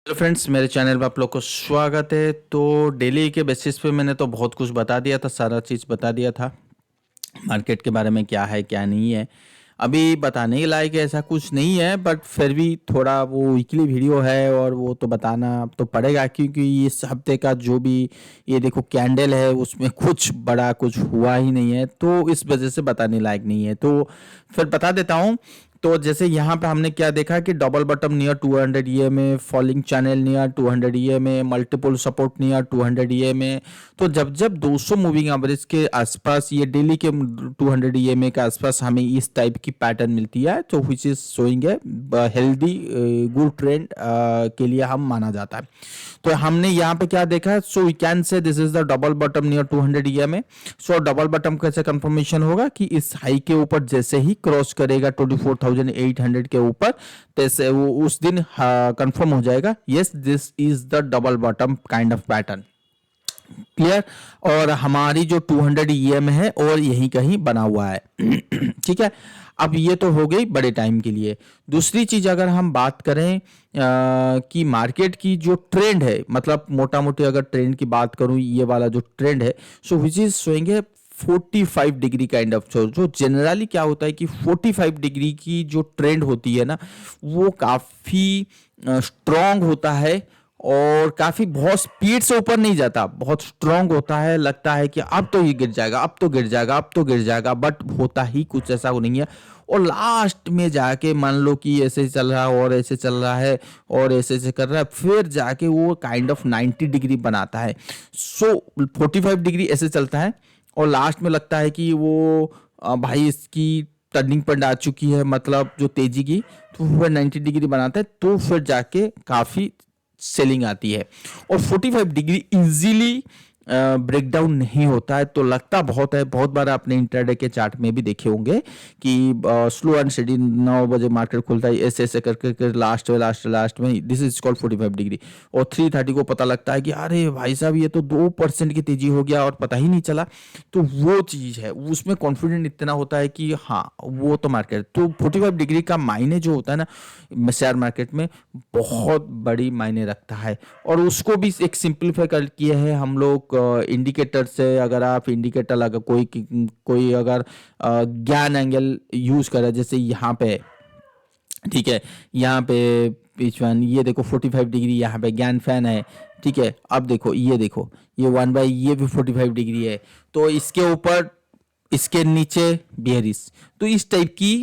Hello friends, मेरे channel पे आप लोग को स्वागत है। तो डेली के बेसिस पे मैंने तो बहुत कुछ बता दिया था, सारा चीज़ बता दिया था मार्केट के बारे में, क्या है क्या नहीं है। अभी बताने के लायक ऐसा कुछ नहीं है, बट फिर भी थोड़ा वो वीकली वीडियो है और वो तो बताना तो पड़ेगा, क्योंकि इस हफ्ते का जो भी ये देखो कैंडल है उसमें कुछ बड़ा कुछ हुआ ही नहीं है, तो इस वजह से बताने लायक नहीं है। तो फिर बता देता हूँ। तो जैसे यहाँ पे हमने क्या देखा कि double bottom near 200 EMA, falling channel near 200 EMA, multiple support near 200 EMA. तो जब जब 200 मूविंग एवरेज के आसपास, ये डेली के 200 ईएमए के आसपास हमें इस टाइप की पैटर्न मिलती है, तो विच इज शोइंग है हेल्दी गुड ट्रेंड के लिए हम माना जाता है। तो हमने यहाँ पे क्या देखा, so we can say this is the double bottom near 200 EMA. So double bottom कैसे कंफर्मेशन होगा कि इस हाई के ऊपर जैसे ही क्रॉस करेगा 24,800 के ऊपर, तैसे वो उस दिन कंफर्म हो जाएगा, yes this is the double bottom kind of pattern. Clear. और हमारी जो 200 ईएम है और यहीं कहीं बना हुआ है। ठीक है। अब ये तो हो गई बड़े टाइम के लिए। दूसरी चीज अगर हम बात करें कि मार्केट की जो ट्रेंड है, मतलब मोटा मोटी अगर ट्रेंड की बात करूं, ये वाला जो ट्रेंड है, सो विच इज शोइंग है 45 डिग्री काइंड ऑफ। जो जनरली क्या होता है कि 45 डिग्री की जो ट्रेंड होती है ना, वो काफी स्ट्रांग होता है और काफी बहुत स्पीड से ऊपर नहीं जाता, बहुत स्ट्रांग होता है। लगता है कि अब तो ये गिर जाएगा, अब तो गिर जाएगा, अब तो गिर जाएगा, बट होता ही कुछ ऐसा वो नहीं है। और लास्ट में जाके मान लो कि ऐसे चल रहा है और ऐसे चल रहा है और ऐसे ऐसे कर रहा है, फिर जाके वो काइंड ऑफ 90 डिग्री बनाता है। सो 45 डिग्री ऐसे चलता है और लास्ट में लगता है कि वो भाई इसकी टर्निंग पॉइंट आ चुकी है, मतलब जो तेजी की, तो वह 90 डिग्री बनाता है, तो फिर जाके काफी सेलिंग आती है। और 45 डिग्री इजीली ब्रेकडाउन नहीं होता है, तो लगता बहुत है। बहुत बार आपने इंटरडे के चार्ट में भी देखे होंगे कि स्लो एंड स्टेडी 9 बजे मार्केट खुलता है, ऐसे ऐसे करके लास्ट में दिस इज कॉल्ड 45 डिग्री। और 3:30 को पता लगता है कि अरे भाई साहब ये तो 2% की तेजी हो गया और पता ही नहीं चला। तो वो चीज है, उसमें कॉन्फिडेंट इतना होता है कि हाँ वो तो मार्केट। तो 45 डिग्री का मायने जो होता है ना शेयर मार्केट में, बहुत बड़ी मायने रखता है। और उसको भी एक सिंपलीफाई कर किया है हम लोग इंडिकेटर से। अगर आप इंडिकेटर लगा कोई अगर ज्ञान एंगल यूज करे, जैसे यहाँ पे, ठीक है, यहाँ पे पिच वन, ये देखो 45 डिग्री यहाँ पे ज्ञान फैन है। ठीक है, अब देखो ये 1/, ये भी 45 डिग्री है। तो इसके ऊपर, इसके नीचे बियरिश। तो इस टाइप की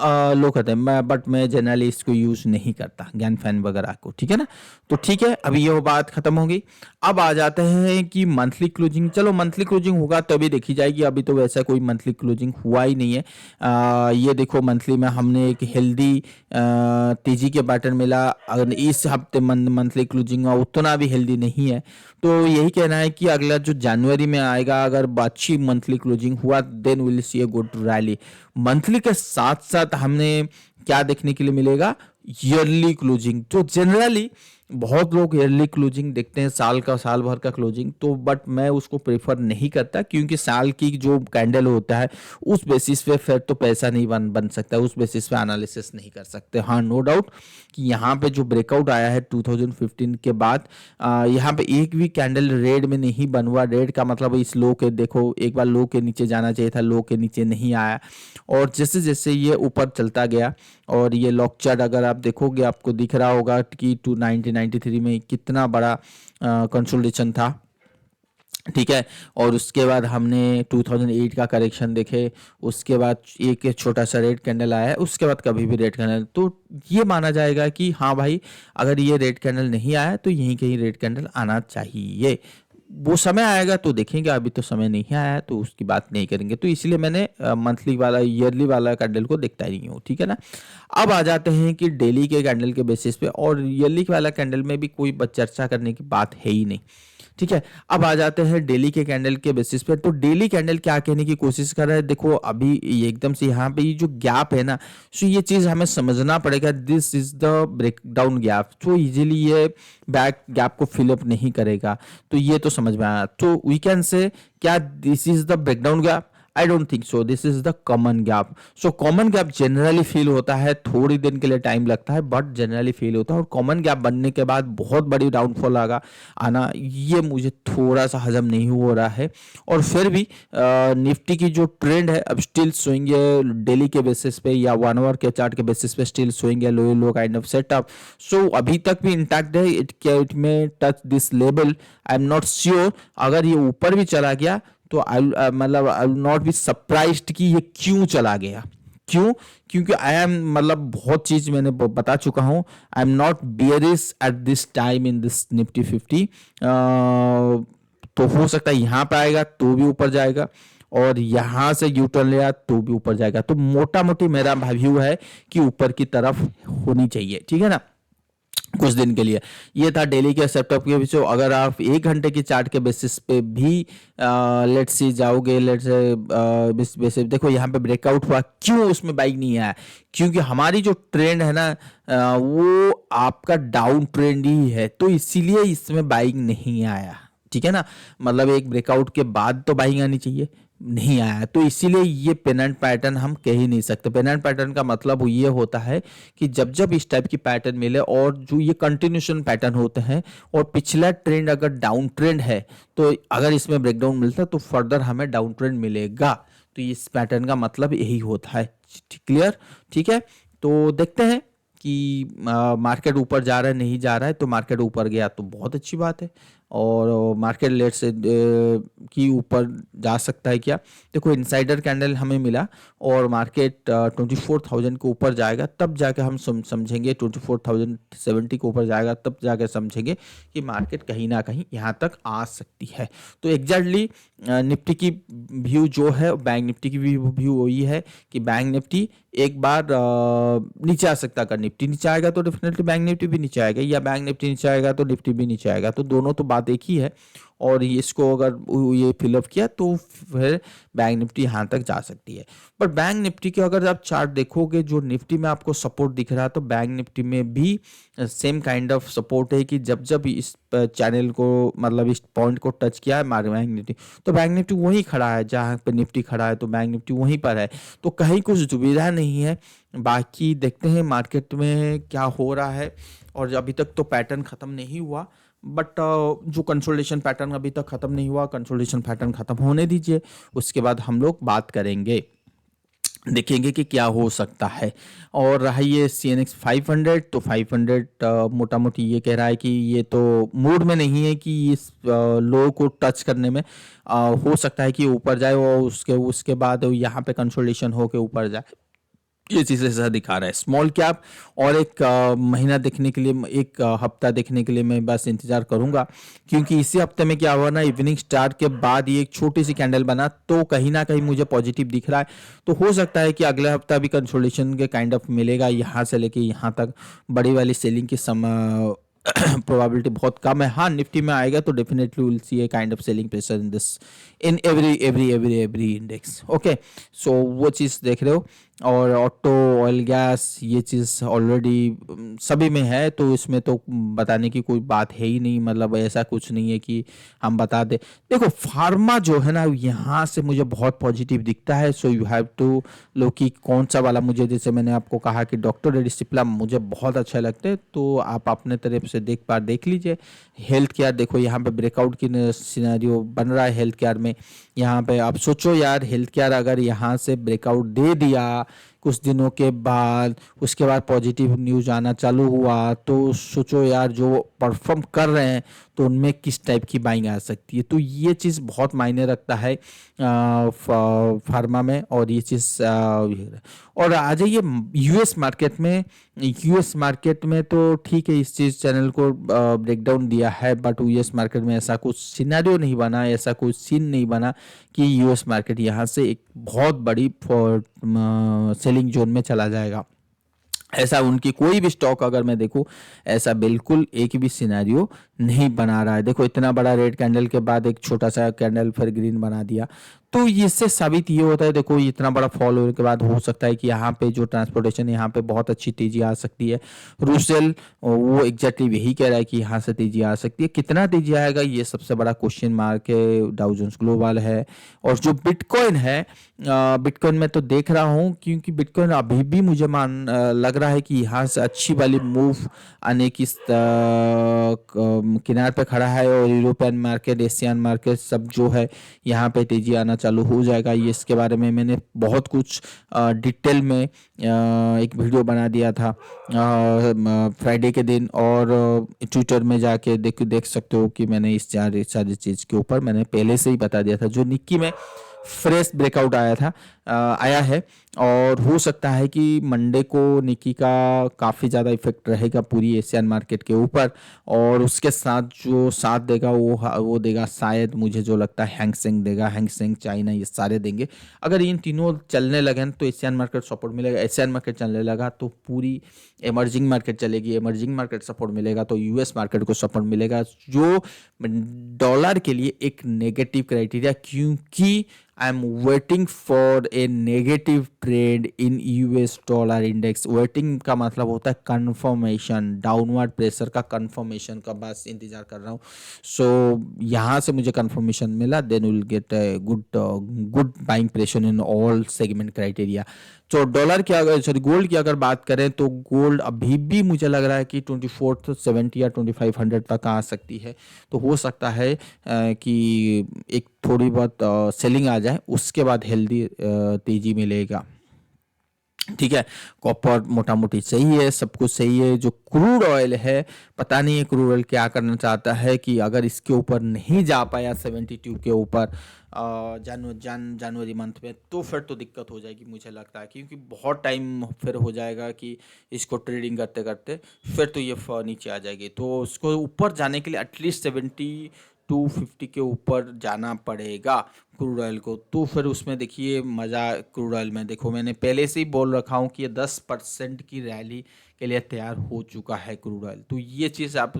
लोग कहते हैं, बट मैं जनरली इसको यूज नहीं करता ज्ञान फैन वगैरह को। ठीक है ना। तो ठीक है, अभी ये बात खत्म हो गई। अब आ जाते हैं कि मंथली क्लोजिंग। चलो मंथली क्लोजिंग होगा तभी देखी जाएगी, अभी तो वैसा कोई मंथली क्लोजिंग हुआ ही नहीं है। ये देखो मंथली में हमने एक हेल्दी तेजी के पैटर्न मिला। अगर इस हफ्ते मंथली क्लोजिंग उतना भी हेल्दी नहीं है, तो यही कहना है कि अगला जो जनवरी में आएगा, अगर अच्छी मंथली क्लोजिंग हुआ, then will see a good rally. Monthly के साथ साथ हमने क्या देखने के लिए मिलेगा, ईयरली क्लोजिंग। तो जनरली बहुत लोग ईयरली क्लोजिंग देखते हैं, साल भर का क्लोजिंग, तो बट मैं उसको प्रेफर नहीं करता, क्योंकि साल की जो कैंडल होता है उस बेसिस पे फिर तो पैसा नहीं बन सकता, उस बेसिस पे एनालिसिस नहीं कर सकते। हाँ, नो डाउट कि यहाँ पे जो ब्रेकआउट आया है 2015 के बाद, यहाँ पे एक भी कैंडल रेड में नहीं बन हुआ। रेड का मतलब इस लो के, देखो एक बार लो के नीचे जाना चाहिए था, लो के नीचे नहीं आया। और जैसे जैसे ये ऊपर चलता गया, और ये लॉक चार्ट अगर आप देखोगे आपको दिख रहा होगा कि 293 में कितना बड़ा कंसोलिडेशन था। ठीक है। और उसके बाद हमने 2008 का करेक्शन देखे, उसके बाद एक छोटा सा रेड कैंडल आया है, उसके बाद कभी भी रेड कैंडल, तो ये माना जाएगा कि हाँ भाई, अगर ये रेड कैंडल नहीं आया तो यहीं कहीं रेड कैंडल आना चाहिए। वो समय आएगा तो देखेंगे, अभी तो समय नहीं आया है तो उसकी बात नहीं करेंगे। तो इसलिए मैंने मंथली वाला, ईयरली वाला कैंडल को देखता ही नहीं हूँ। ठीक है ना। अब आ जाते हैं कि डेली के कैंडल के बेसिस पे, और ईयरली वाला कैंडल में भी कोई चर्चा करने की बात है ही नहीं। ठीक है। अब आ जाते हैं डेली के कैंडल के बेसिस पे। तो डेली कैंडल क्या कहने की कोशिश कर रहा है, देखो अभी ये एकदम से यहाँ पे ये जो गैप है ना, सो ये चीज हमें समझना पड़ेगा, this is the breakdown gap. तो इजीली ये बैक गैप को फिलअप नहीं करेगा, तो ये तो समझ में आया। तो वी कैन से क्या this is the breakdown gap. I don't think so, this is the common gap. So common gap generally feel होता है, थोड़ी दिन के लिए टाइम लगता है बट जनरली फील होता है, और कॉमन गैप बनने के बाद बहुत बड़ी डाउनफॉल आना ये मुझे थोड़ा सा हजम नहीं हो रहा है। और फिर भी निफ्टी की जो ट्रेंड है अब स्टिल स्विंग है, डेली के बेसिस पे या 1 आवर के चार्ट के बेसिस पे स्टिल स्विंग है, लो लो काइंड ऑफ सेटअप। सो अभी तक भी इंटैक्ट है, इट में touch this level, I am not sure. अगर ये ऊपर भी चला गया तो मतलब I will not be surprised कि ये क्यों चला गया। क्यों? क्योंकि आई एम मतलब बहुत चीज मैंने बता चुका हूं, I am not bearish at this time in this Nifty 50। तो हो सकता है यहां पे आएगा तो भी ऊपर जाएगा, और यहां से यू टर्न लिया तो भी ऊपर जाएगा। तो मोटा मोटी मेरा व्यू है कि ऊपर की तरफ होनी चाहिए, ठीक है ना, कुछ दिन के लिए। ये था डेली के सेटअप के पीछे। अगर आप 1 घंटे की चार्ट के बेसिस पे भी लेट्स सी जाओगे, लेट्स बेसिस देखो यहाँ पे ब्रेकआउट हुआ, क्यों उसमें बाइक नहीं आया? क्योंकि हमारी जो ट्रेंड है ना वो आपका डाउन ट्रेंड ही है, तो इसीलिए इसमें बाइक नहीं आया, ठीक है ना। मतलब एक ब्रेकआउट के बाद तो बाइंग आनी चाहिए, नहीं आया, तो इसीलिए ये पेनेंट पैटर्न हम कह ही नहीं सकते। पेनेंट पैटर्न का मतलब ये होता है कि जब जब इस टाइप की पैटर्न मिले और जो ये कंटिन्यूशन पैटर्न होते हैं, और पिछला ट्रेंड अगर डाउन ट्रेंड है तो अगर इसमें ब्रेकडाउन मिलता है तो फर्दर हमें डाउन ट्रेंड मिलेगा। तो इस पैटर्न का मतलब यही होता है। क्लियर? ठीक है, तो देखते हैं कि मार्केट ऊपर जा रहा है नहीं जा रहा है। तो मार्केट ऊपर गया तो बहुत अच्छी बात है, और मार्केट लेट से की ऊपर जा सकता है क्या? देखो इनसाइडर कैंडल हमें मिला और मार्केट 24,000 के ऊपर जाएगा तब जाके हम समझेंगे, 24,070 के ऊपर जाएगा तब जाके समझेंगे कि मार्केट कहीं ना कहीं यहाँ तक आ सकती है। तो एग्जैक्टली निफ्टी की व्यू जो है, बैंक निफ्टी की व्यू वही है कि बैंक निफ्टी एक बार नीचे आ सकता है। अगर निफ्टी नीचे आएगा तो डेफिनेटली बैंक निफ्टी भी नीचे आएगा, या बैंक निफ्टी नीचे आएगा तो निफ्टी भी नीचे आएगा। तो दोनों तो बात एक ही है, और इसको अगर ये फिलअप किया तो फिर बैंक निफ्टी यहाँ तक जा सकती है। पर बैंक निफ्टी के अगर आप चार्ट देखोगे, जो निफ्टी में आपको सपोर्ट दिख रहा है तो बैंक निफ्टी में भी सेम काइंड ऑफ सपोर्ट है कि जब जब इस चैनल को मतलब इस पॉइंट को टच किया है बैंक निफ्टी, तो बैंक निफ्टी वहीं खड़ा है जहाँ पे निफ्टी खड़ा है, तो बैंक निफ्टी वहीं पर है। तो कहीं कुछ दुविधा नहीं है। बाकी देखते हैं मार्केट में क्या हो रहा है, और अभी तक तो पैटर्न खत्म नहीं हुआ, बट जो कंसोलिडेशन पैटर्न अभी तक खत्म नहीं हुआ, कंसोलिडेशन पैटर्न खत्म होने दीजिए, उसके बाद हम लोग बात करेंगे, देखेंगे कि क्या हो सकता है। और रहा ये CNX 500, तो 500 मोटा मोटी ये कह रहा है कि ये तो मूड में नहीं है कि इस लो को टच करने में, हो सकता है कि ऊपर जाए और उसके बाद यहाँ पे कंसोलिडेशन होके ऊपर जाए। ये चीज़ ऐसा दिखा रहा है। स्मॉल कैप और एक महीना देखने के लिए, एक हफ्ता देखने के लिए मैं बस इंतजार करूंगा, क्योंकि इसी हफ्ते में क्या हुआ ना, इवनिंग स्टार के बाद ये एक छोटी सी कैंडल बना तो कहीं ना कहीं मुझे पॉजिटिव दिख रहा है। तो हो सकता है कि अगले हफ्ता भी कंसोलिडेशन के काइंड ऑफ मिलेगा, यहाँ से लेके यहाँ तक बड़ी वाली सेलिंग की प्रोबेबिलिटी बहुत कम है। हाँ, निफ्टी में आएगा तो definitely will see a kind of selling pressure in this, in every index. Okay, so वो चीज़ देख रहे हो। और ऑटो, ऑयल, गैस, ये चीज़ ऑलरेडी सभी में है, तो इसमें तो बताने की कोई बात है ही नहीं। मतलब ऐसा कुछ नहीं है कि हम बता दें। देखो फार्मा जो है ना, यहाँ से मुझे बहुत पॉजिटिव दिखता है। So you have to low कि कौन सा वाला मुझे, जैसे मैंने आपको कहा कि डॉक्टर रेड्डी सिप्ला मुझे बहुत अच्छा लगता है, तो आप अपने तरफ से देख लीजिए। हेल्थ केयर देखो, यहाँ पे ब्रेकआउट की सिनेरियो बन रहा है हेल्थ केयर में। यहाँ पे आप सोचो यार, हेल्थ केयर अगर यहाँ से ब्रेकआउट दे दिया कुछ दिनों के बाद, उसके बाद पॉजिटिव न्यूज आना चालू हुआ, तो सोचो यार जो परफॉर्म कर रहे हैं तो उनमें किस टाइप की बाइंग आ सकती है। तो ये चीज़ बहुत मायने रखता है फार्मा में। और ये चीज़ और आ जाइए यूएस मार्केट में। यूएस मार्केट में तो ठीक है, इस चीज़ चैनल को ब्रेकडाउन दिया है, बट यूएस मार्केट में ऐसा कुछ सिनेरियो नहीं बना, ऐसा कुछ सीन नहीं बना कि यूएस मार्केट यहाँ से एक बहुत बड़ी सेलिंग जोन में चला जाएगा। ऐसा उनकी कोई भी स्टॉक अगर मैं देखूं, ऐसा बिल्कुल एक भी सिनेरियो नहीं बना रहा है। देखो इतना बड़ा रेड कैंडल के बाद एक छोटा सा कैंडल फिर ग्रीन बना दिया, तो इससे साबित ये होता है, देखो इतना बड़ा फॉल होने के बाद हो सकता है कि यहाँ पे जो ट्रांसपोर्टेशन यहाँ पे बहुत अच्छी तेजी आ सकती है। रूसेल वो एग्जैक्टली यही कह रहा है कि यहाँ से तेजी आ सकती है। कितना तेजी आएगा ये सबसे बड़ा क्वेश्चन मार्क है। डाउ जोन्स ग्लोबल है और जो बिटकॉइन है, बिटकॉइन में तो देख रहा हूँ, क्योंकि बिटकॉइन अभी भी मुझे लग रहा है कि यहाँ से अच्छी वाली मूव आने की किनार पे खड़ा है। और यूरोपियन मार्केट, एशियन मार्केट सब जो है यहाँ पे तेजी आना चालू हो जाएगा। ये इसके बारे में मैंने बहुत कुछ डिटेल में एक वीडियो बना दिया था फ्राइडे के दिन, और ट्विटर में जाके देख सकते हो कि मैंने इस सारी चीज़ के ऊपर मैंने पहले से ही बता दिया था। जो निक्की में फ्रेश ब्रेकआउट आया है, और हो सकता है कि मंडे को निकी का काफ़ी ज़्यादा इफेक्ट रहेगा पूरी एशियन मार्केट के ऊपर। और उसके साथ जो साथ देगा वो देगा, शायद मुझे जो लगता है हैंगसेंग देगा। हैंगसेंग, चाइना, ये सारे देंगे। अगर इन तीनों चलने लगे तो एशियन मार्केट सपोर्ट मिलेगा। एशियन मार्केट चलने लगा तो पूरी इमर्जिंग मार्केट चलेगी। इमर्जिंग मार्केट सपोर्ट मिलेगा तो यूएस मार्केट को सपोर्ट मिलेगा, जो डॉलर के लिए एक नेगेटिव क्राइटेरिया, क्योंकि I am waiting for a negative trend in US dollar index. Waiting का मतलब होता है कंफर्मेशन, डाउनवर्ड प्रेशर का कंफर्मेशन का बस इंतजार कर रहा हूँ। सो यहाँ से मुझे कंफर्मेशन मिला, then will get good buying pressure in all segment criteria. तो डॉलर की अगर, सॉरी, गोल्ड की अगर बात करें तो गोल्ड अभी भी मुझे लग रहा है कि 2470 या 2500 तक आ सकती है। तो हो सकता है कि एक थोड़ी बहुत सेलिंग आ जाए, उसके बाद हेल्दी तेजी मिलेगा। ठीक है, कॉपर मोटा मोटी सही है, सब कुछ सही है। जो क्रूड ऑयल है, पता नहीं है क्रूड ऑयल क्या करना चाहता है, कि अगर इसके ऊपर नहीं जा पाया 72 के ऊपर जनवरी मंथ में, तो फिर तो दिक्कत हो जाएगी मुझे लगता है, क्योंकि बहुत टाइम फिर हो जाएगा कि इसको ट्रेडिंग करते करते फिर तो ये नीचे आ जाएगी। तो उसको ऊपर जाने के लिए एटलीस्ट 7250 के ऊपर जाना पड़ेगा क्रूड ऑयल को। तो फिर उसमें देखिए मज़ा क्रूड ऑयल में, देखो मैंने पहले से ही बोल रखा हूँ कि ये 10% की रैली के लिए तैयार हो चुका है क्रूड ऑयल। तो ये चीज़ आप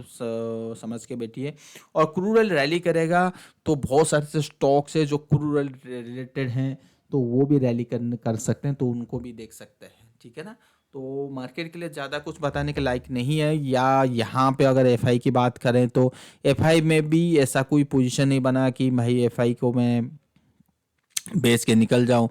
समझ के बैठिए। और क्रूड ऑयल रैली करेगा तो बहुत सारे स्टॉक्स है जो क्रूड ऑयल रिलेटेड हैं, तो वो भी रैली कर सकते हैं, तो उनको भी देख सकते हैं। ठीक है ना। तो मार्केट के लिए ज़्यादा कुछ बताने के लायक नहीं है। या यहाँ पे अगर एफआई की बात करें तो एफआई में भी ऐसा कोई पोजीशन नहीं बना कि भाई एफआई को मैं बेच के निकल जाऊं।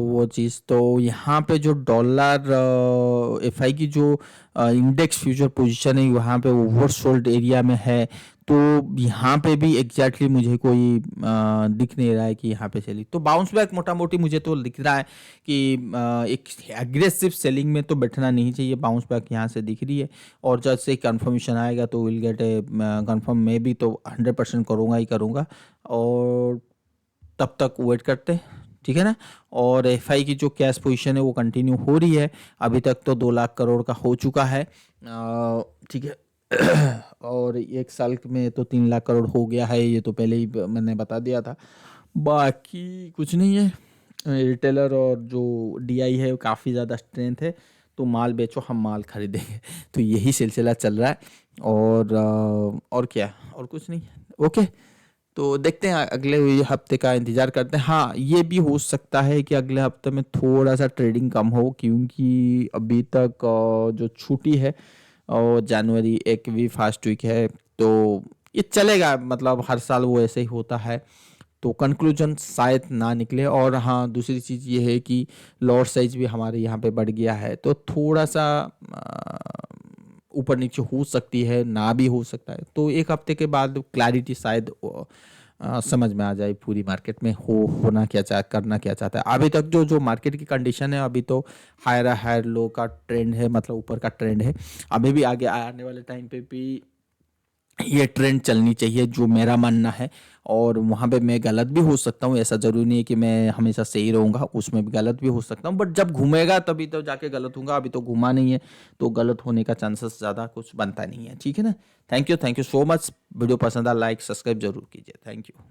वो चीज़ तो यहाँ पे जो डॉलर एफआई की जो इंडेक्स फ्यूचर पोजीशन है, वहाँ पे ओवरसोल्ड एरिया में है। तो यहाँ पे भी एग्जैक्टली मुझे कोई दिख नहीं रहा है कि यहाँ पे सेलिंग। तो बाउंस बैक मोटा मोटी मुझे तो दिख रहा है कि एक एग्रेसिव सेलिंग में तो बैठना नहीं चाहिए। बाउंस बैक यहाँ से दिख रही है, और जैसे कंफर्मेशन आएगा तो विल गेट ए कंफर्म। में भी तो 100% करूँगा ही करूँगा, और तब तक वेट करते हैं। ठीक है ना। और एफआई की जो कैश पोजीशन है वो कंटिन्यू हो रही है। अभी तक तो 2 लाख करोड़ का हो चुका है। ठीक है। और एक साल में तो 3 लाख करोड़ हो गया है, ये तो पहले ही मैंने बता दिया था। बाकी कुछ नहीं है। रिटेलर और जो डीआई है वो काफ़ी ज़्यादा स्ट्रेंथ है, तो माल बेचो हम माल खरीदेंगे। तो यही सिलसिला चल रहा है। और क्या, और कुछ नहीं। ओके, तो देखते हैं अगले हफ्ते का इंतज़ार करते हैं। हाँ, ये भी हो सकता है कि अगले हफ्ते में थोड़ा सा ट्रेडिंग कम हो, क्योंकि अभी तक जो छुट्टी है और जनवरी एक भी फास्ट वीक है, तो ये चलेगा। मतलब हर साल वो ऐसे ही होता है, तो कंक्लूजन शायद ना निकले। और हाँ, दूसरी चीज़ ये है कि लॉट साइज भी हमारे यहाँ पे बढ़ गया है, तो थोड़ा सा ऊपर नीचे हो सकती है, ना भी हो सकता है। तो एक हफ्ते के बाद क्लैरिटी शायद समझ में आ जाए पूरी मार्केट में होना क्या करना क्या चाहता है। अभी तक जो जो मार्केट की कंडीशन है, अभी तो हायर लो का ट्रेंड है, मतलब ऊपर का ट्रेंड है। अभी भी आगे आने वाले टाइम पे भी ये ट्रेंड चलनी चाहिए, जो मेरा मानना है। और वहाँ पे मैं गलत भी हो सकता हूँ, ऐसा ज़रूरी नहीं है कि मैं हमेशा सही रहूँगा, उसमें भी गलत भी हो सकता हूँ। बट जब घूमेगा तभी तो जाके गलत होऊंगा, अभी तो घूमा नहीं है, तो गलत होने का चांसेस ज़्यादा कुछ बनता नहीं है। ठीक है ना। Thank you so much. Video पसंद आ लाइक सब्सक्राइब जरूर कीजिए। Thank you.